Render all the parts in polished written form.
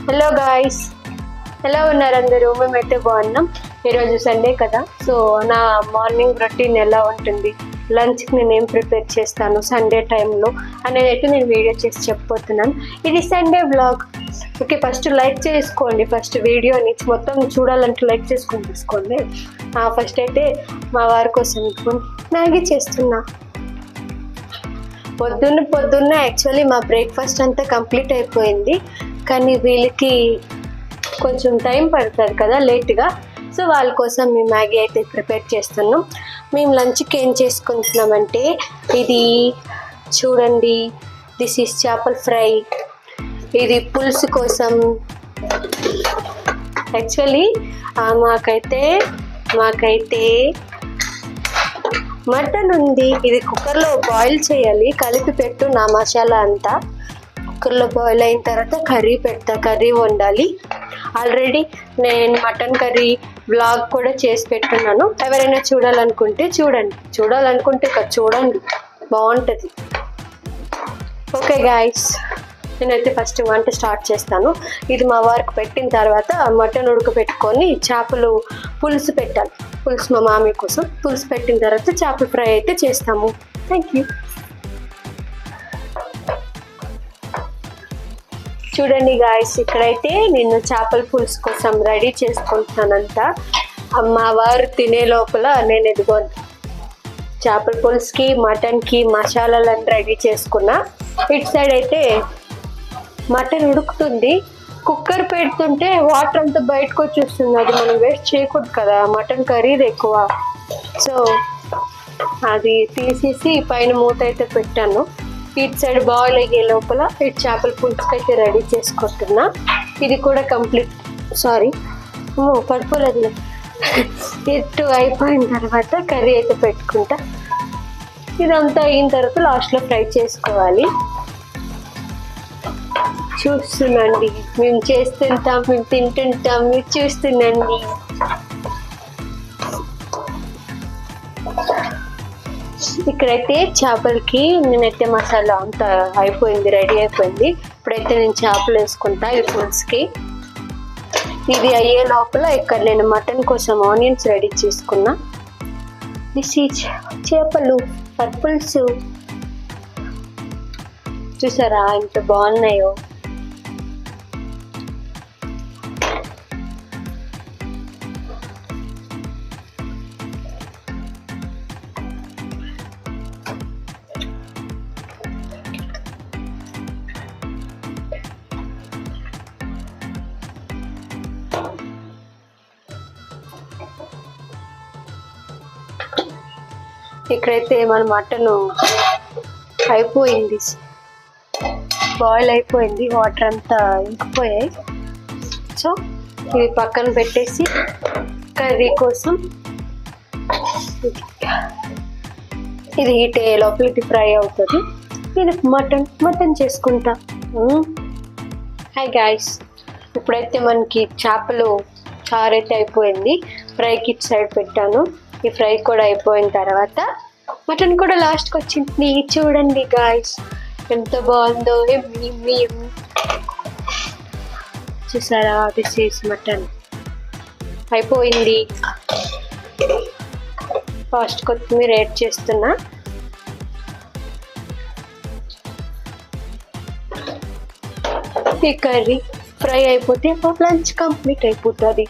Hello guys, ఎలా ఉన్నారు అందరూ? మేమైతే బాగున్నాం. ఈరోజు సండే కదా, సో నా మార్నింగ్ రొటీన్ ఎలా ఉంటుంది, లంచ్కి నేను ఏం ప్రిపేర్ చేస్తాను సండే టైంలో అనేది అయితే నేను వీడియో చేసి చెప్పబోతున్నాను. ఇది Sunday vlog. Okay, first like చేసుకోండి. ఫస్ట్ వీడియోని మొత్తం చూడాలంటే లైక్ చేసుకొని తీసుకోండి. ఫస్ట్ అయితే మా వారి కోసం మ్యాగీ చేస్తున్నా. పొద్దున్న యాక్చువల్లీ మా బ్రేక్ఫాస్ట్ అంతా కంప్లీట్ అయిపోయింది, కానీ వీళ్ళకి కొంచెం టైం పడుతుంది కదా లేట్గా, సో వాళ్ళ కోసం మేము మ్యాగీ అయితే ప్రిపేర్ చేస్తున్నాం. మేము లంచ్కి ఏం చేసుకుంటున్నామంటే, ఇది చూడండి, దిస్ ఈజ్ చేపల ఫ్రై. ఇది పులుసు కోసం. యాక్చువల్లీ మాకైతే మటన్ ఉంది. ఇది కుక్కర్లో బాయిల్ చేయాలి, కలిపి పెట్టు నా మసాలా అంతా. కుక్కర్లో బాయిల్ అయిన తర్వాత కర్రీ వండాలి. ఆల్రెడీ నేను మటన్ కర్రీ వ్లాగ్ కూడా చేసి పెట్టున్నాను. ఎవరైనా చూడాలనుకుంటే చూడండి, బాగుంటుంది. ఓకే గాయ్స్, నేనైతే ఫస్ట్ వంట స్టార్ట్ చేస్తాను. ఇది మా వారికి పెట్టిన తర్వాత మటన్ ఉడకపెట్టుకొని చేపలు పులుసు పెట్టాలి. పులుసు మా మామీ కోసం పులుసు పెట్టిన తర్వాత చేపల ఫ్రై అయితే చేస్తాము. Thank you. చూడండి గాయస్, ఇక్కడైతే నేను చేపల పులుసు కోసం రెడీ చేసుకుంటున్నానంతా. మా వారు తినే లోపల నేను ఇదిగోండి చేపల పులుసుకి మటన్కి మసాలాలను రెడీ చేసుకున్నా. ఇటు సైడ్ అయితే మటన్ ఉడుకుతుంది. కుక్కర్ పెడుతుంటే వాటర్ అంతా బయటకు వచ్చేస్తుంది. అది మనం వేస్ట్ చేయకూడదు కదా, మటన్ ఖరీదు ఎక్కువ. సో అది తీసేసి పైన మూత అయితే పెట్టాను. ఇటు సైడ్ బాయిల్ అయ్యే లోపల ఇటు చేపల పులుసుకి అయితే రెడీ చేసుకుంటున్నా. ఇది కూడా పడిపోలేదు. ఇటు అయిపోయిన తర్వాత కర్రీ అయితే పెట్టుకుంటా. ఇదంతా అయిన తర్వాత లాస్ట్లో ఫ్రై చేసుకోవాలి. చూస్తుండండి, మేము చేస్తుంటాం, మేము తింటుంటాం, మీరు చూస్తుండండి. ఇక్కడైతే చేపలకి నేనైతే మసాలా అంతా రెడీ అయిపోయింది. ఇప్పుడైతే నేను చేపలు వేసుకుంటా ఈ పులుసుకి. ఇది అయ్యే లోపల ఇక్కడ నేను మటన్ కోసం ఆనియన్స్ రెడీ చేసుకున్నా. చేపలు పులుసు చూసారా ఎంత బాగున్నాయో. ఇక్కడైతే మన మటన్ అయిపోయింది, బాయిల్ అయిపోయింది, వాటర్ అంతా ఇంకిపోయాయి. సో ఇది పక్కన పెట్టేసి కర్రీ కోసం ఇది హీట్ అయ్యే లోపల ఇది ఫ్రై అవుతుంది. ఇది మటన్ చేసుకుంటా. హాయ్ గాయ్స్, ఇప్పుడైతే మనకి చేపలు చారు అయితే అయిపోయింది. ఫ్రైకి ఇటు సైడ్ పెట్టాను. ఈ ఫ్రై కూడా అయిపోయిన తర్వాత మటన్ కూడా లాస్ట్కి వచ్చింది. చూడండి గాయ్స్ ఎంత బాగుందో. చూసారా, దిస్ ఈజ్ మటన్ అయిపోయింది. ఫస్ట్ కొత్తిమీర యాడ్ చేస్తున్నా. ఈ కర్రీ ఫ్రై అయిపోతే లంచ్ కంప్లీట్ అయిపోతుంది.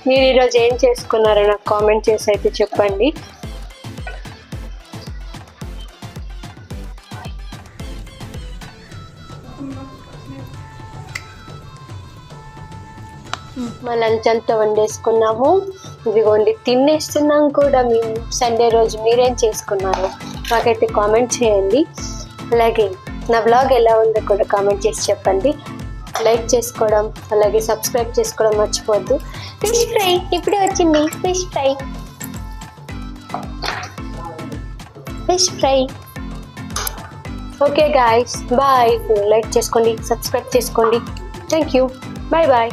మీరు ఈరోజు ఏం చేసుకున్నారో నాకు కామెంట్ చేసి అయితే చెప్పండి. మా లంచ్ అంతా వండేసుకున్నాము. ఇదిగోండి తినేస్తున్నాం కూడా మేము. సండే రోజు మీరేం చేసుకున్నారు నాకైతే కామెంట్ చేయండి. అలాగే నా వ్లాగ్ ఎలా ఉందో కూడా కామెంట్ చేసి చెప్పండి. లైక్ చేసుకోవడం అలాగే సబ్స్క్రైబ్ చేసుకోవడం మర్చిపోవద్దు. ఫిష్ ఫ్రై ఇప్పుడే వచ్చింది. Fish fry. Okay guys, bye. Like చేసుకోండి, సబ్స్క్రైబ్ చేసుకోండి. Thank you. బాయ్.